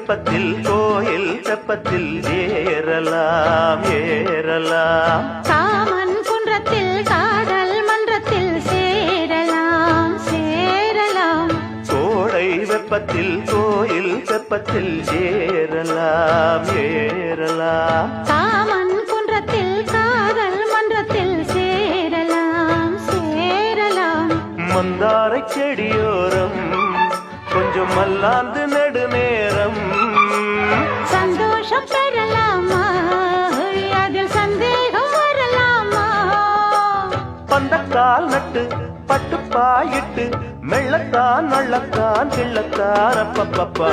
வெப்பத்தில் கோயில் தெப்பத்தில் ஏறலாம் ஏறலாம். காமன் குன்றத்தில் காதல் மன்றத்தில் சேரலாம் சேரலாம். கோடை வெப்பத்தில் கோயில் தெப்பத்தில் ஏறலாம் ஏறலாம். காமன் குன்றத்தில் காதல் மன்றத்தில் சேரலாம் சேரலாம். மந்தாரை செடியோரம் கொஞ்சம் மல்லாந்து நெடுநேரம் சந்தோஷம் பெறலாமா அதில் சந்தேகம் வரலாமா. பந்தக்கால் நட்டு பட்டுப்பாயிட்டு மெள்ளத்தான் நள்ளத்தான் கிள்ளத்தான் அப்பப்பப்பா.